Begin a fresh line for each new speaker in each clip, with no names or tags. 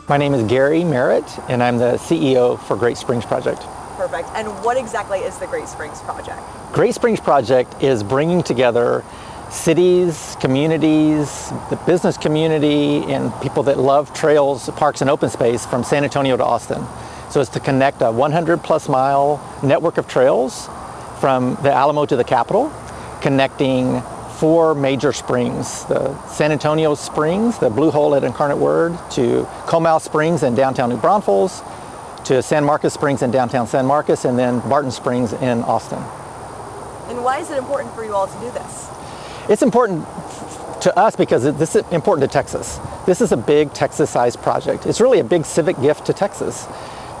My name is Gary Merritt, and I'm the CEO for Great Springs Project.
Perfect. And what exactly is the Great Springs Project?
Great Springs Project is bringing together cities, communities, the business community, and people that love trails, parks, and open space from San Antonio to Austin. So it's to connect a 100-plus mile network of trails from the Alamo to the Capitol, connecting 4 major springs: the San Antonio Springs, the Blue Hole at Incarnate Word, to Comal Springs in downtown New Braunfels, to San Marcos Springs in downtown San Marcos, and then Barton Springs in Austin.
And why is it important for you all to do this?
It's important to us because this is important to Texas. This is a big Texas-sized project. It's really a big civic gift to Texas,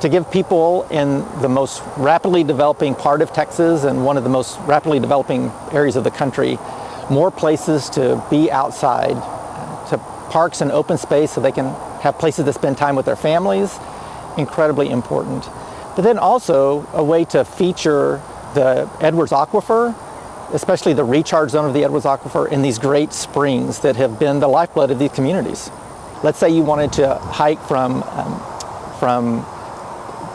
to give people in the most rapidly developing part of Texas and one of the most rapidly developing areas of the country more places to be outside, to parks and open space so they can have places to spend time with their families. Incredibly important. But then also a way to feature the Edwards Aquifer, especially the recharge zone of the Edwards Aquifer, in these great springs that have been the lifeblood of these communities. Let's say you wanted to hike from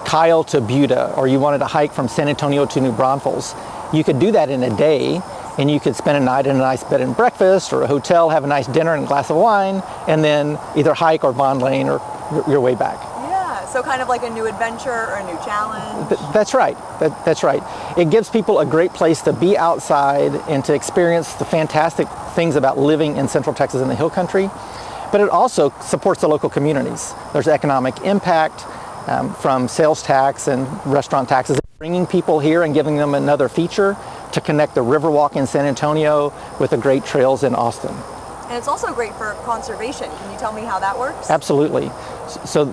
Kyle to Buda, or you wanted to hike from San Antonio to New Braunfels. You could do that in a day, and you could spend a night in a nice bed and breakfast or a hotel, have a nice dinner and a glass of wine, and then either hike or bond lane or your way back.
Yeah, so kind of like a new adventure or a new challenge.
That's right. That's right. It gives people a great place to be outside and to experience the fantastic things about living in Central Texas in the Hill Country. But it also supports the local communities. There's economic impact from sales tax and restaurant taxes, bringing people here and giving them another feature to connect the Riverwalk in San Antonio with the great trails in Austin.
And it's also great for conservation. Can you tell me how that works?
Absolutely. So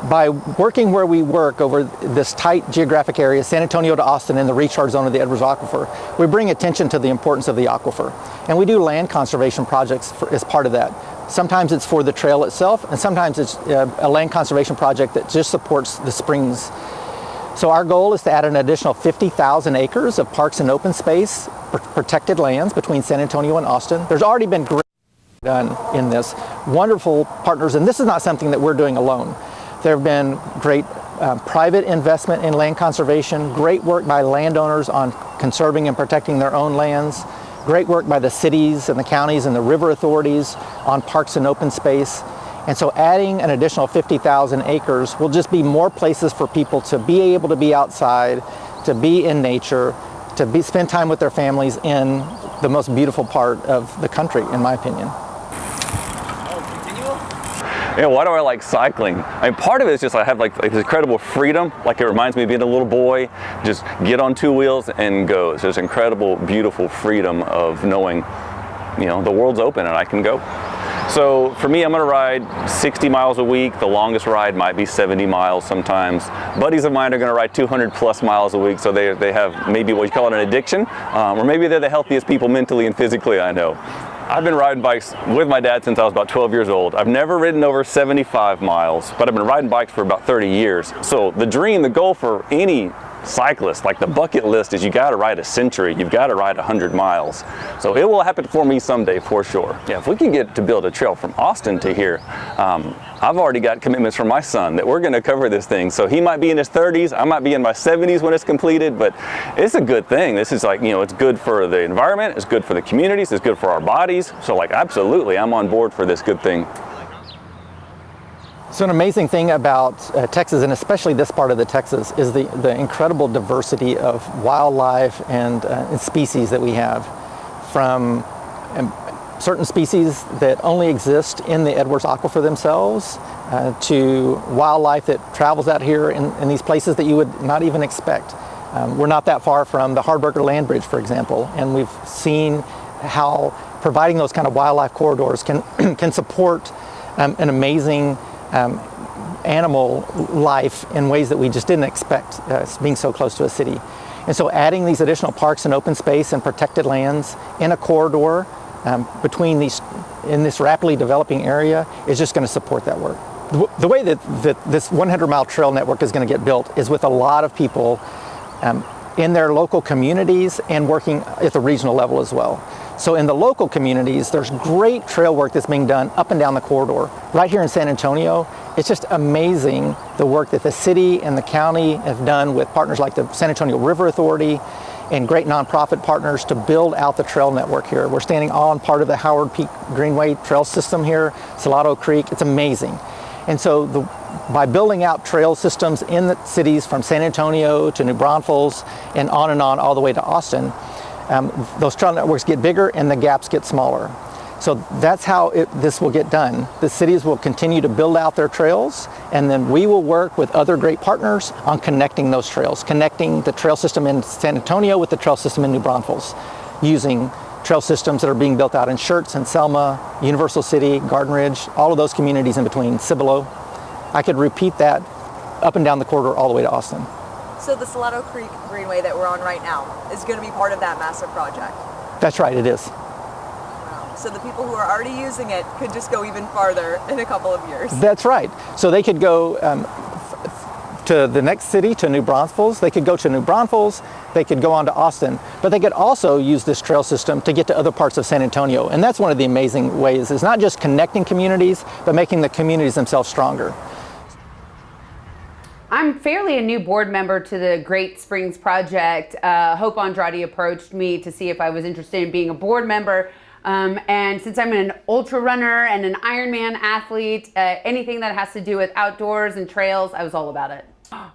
by working where we work over this tight geographic area, San Antonio to Austin, in the recharge zone of the Edwards Aquifer, we bring attention to the importance of the aquifer. And we do land conservation projects as part of that. Sometimes it's for the trail itself, and sometimes it's a land conservation project that just supports the springs. So our goal is to add an additional 50,000 acres of parks and open space, protected lands between San Antonio and Austin. There's already been great done in this. Wonderful partners, and this is not something that we're doing alone. There have been great private investment in land conservation, great work by landowners on conserving and protecting their own lands, great work by the cities and the counties and the river authorities on parks and open space. And so adding an additional 50,000 acres will just be more places for people to be able to be outside, to be in nature, to spend time with their families in the most beautiful part of the country, in my opinion.
Yeah, why do I like cycling? I mean, part of it is just I have like this incredible freedom. Like, it reminds me of being a little boy. Just get on 2 wheels and go. It's this incredible, beautiful freedom of knowing, you know, the world's open and I can go. So for me, I'm gonna ride 60 miles a week. The longest ride might be 70 miles sometimes. Buddies of mine are gonna ride 200 plus miles a week, so they have maybe what you call it an addiction, or maybe they're the healthiest people mentally and physically I know. I've been riding bikes with my dad since I was about 12 years old. I've never ridden over 75 miles, but I've been riding bikes for about 30 years. So the dream, the goal for any cyclist, like the bucket list, is you got to ride a century, you've got to ride 100 miles. So it will happen for me someday for sure. Yeah, if we can get to build a trail from Austin to here, I've already got commitments from my son that we're going to cover this thing. So he might be in his 30s, I might be in my 70s when it's completed, but it's a good thing. This is like, you know, it's good for the environment, it's good for the communities, it's good for our bodies. So like, absolutely, I'm on board for this good thing.
So an amazing thing about Texas, and especially this part of the Texas, is the incredible diversity of wildlife and species that we have. From certain species that only exist in the Edwards Aquifer themselves, to wildlife that travels out here in these places that you would not even expect. We're not that far from the Hardberger Land Bridge, for example, and we've seen how providing those kind of wildlife corridors can support an amazing animal life in ways that we just didn't expect, being so close to a city. And so adding these additional parks and open space and protected lands in a corridor between these, in this rapidly developing area, is just going to support that work. The way that this 100-mile trail network is going to get built is with a lot of people in their local communities and working at the regional level as well. So in the local communities, there's great trail work that's being done up and down the corridor. Right here in San Antonio, it's just amazing the work that the city and the county have done with partners like the San Antonio River Authority and great nonprofit partners to build out the trail network here. We're standing on part of the Howard Peak Greenway trail system here, Salado Creek. It's amazing. And so by building out trail systems in the cities from San Antonio to New Braunfels and on all the way to Austin, those trail networks get bigger and the gaps get smaller. So that's how this will get done. The cities will continue to build out their trails, and then we will work with other great partners on connecting those trails, connecting the trail system in San Antonio with the trail system in New Braunfels, using trail systems that are being built out in Schertz and Selma, Universal City, Garden Ridge, all of those communities in between, Cibolo. I could repeat that up and down the corridor all the way to Austin.
So the Salado Creek Greenway that we're on right now is going to be part of that massive project.
That's right, it is.
Wow. So the people who are already using it could just go even farther in a couple of years.
That's right. So they could go to the next city, to New Braunfels. They could go to New Braunfels, they could go on to Austin, but they could also use this trail system to get to other parts of San Antonio. And that's one of the amazing ways. It's not just connecting communities, but making the communities themselves stronger.
I'm fairly a new board member to the Great Springs Project. Hope Andrade approached me to see if I was interested in being a board member. And since I'm an ultra runner and an Ironman athlete, anything that has to do with outdoors and trails, I was all about it.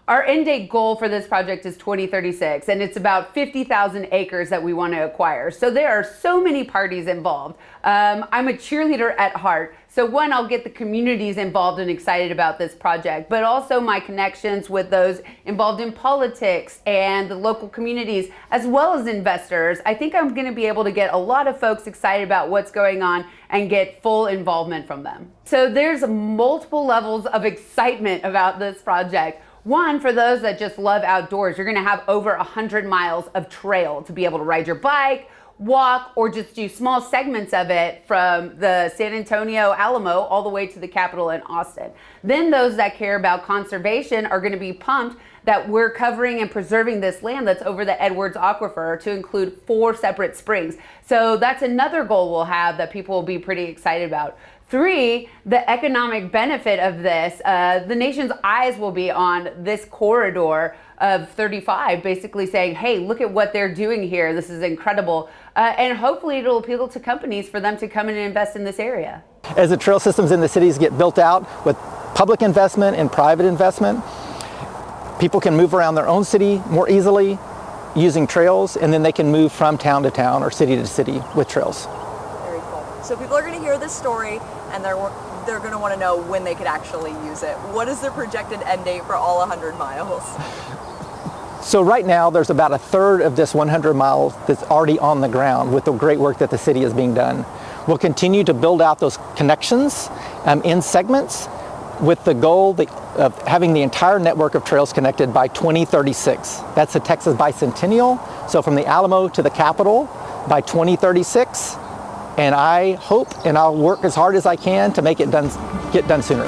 Our end date goal for this project is 2036, and it's about 50,000 acres that we want to acquire. So there are so many parties involved. I'm a cheerleader at heart. So one, I'll get the communities involved and excited about this project, but also my connections with those involved in politics and the local communities, as well as investors. I think I'm going to be able to get a lot of folks excited about what's going on and get full involvement from them. So there's multiple levels of excitement about this project. One, for those that just love outdoors, you're gonna have over 100 miles of trail to be able to ride your bike, walk, or just do small segments of it from the San Antonio Alamo all the way to the Capitol in Austin. Then those that care about conservation are gonna be pumped that we're covering and preserving this land that's over the Edwards Aquifer to include 4 separate springs. So that's another goal we'll have that people will be pretty excited about. 3, the economic benefit of this, the nation's eyes will be on this corridor of 35, basically saying, hey, look at what they're doing here. This is incredible. And hopefully it'll appeal to companies for them to come in and invest in this area.
As the trail systems in the cities get built out with public investment and private investment, people can move around their own city more easily using trails, and then they can move from town to town or city to city with trails.
Very cool. So people are going to hear this story and they're going to want to know when they could actually use it. What is the projected end date for all 100 miles?
So right now there's about a third of this 100 miles that's already on the ground with the great work that the city is being done. We'll continue to build out those connections in segments with the goal of having the entire network of trails connected by 2036. That's the Texas Bicentennial. So from the Alamo to the Capitol by 2036. And I hope and I'll work as hard as I can to make it get done sooner.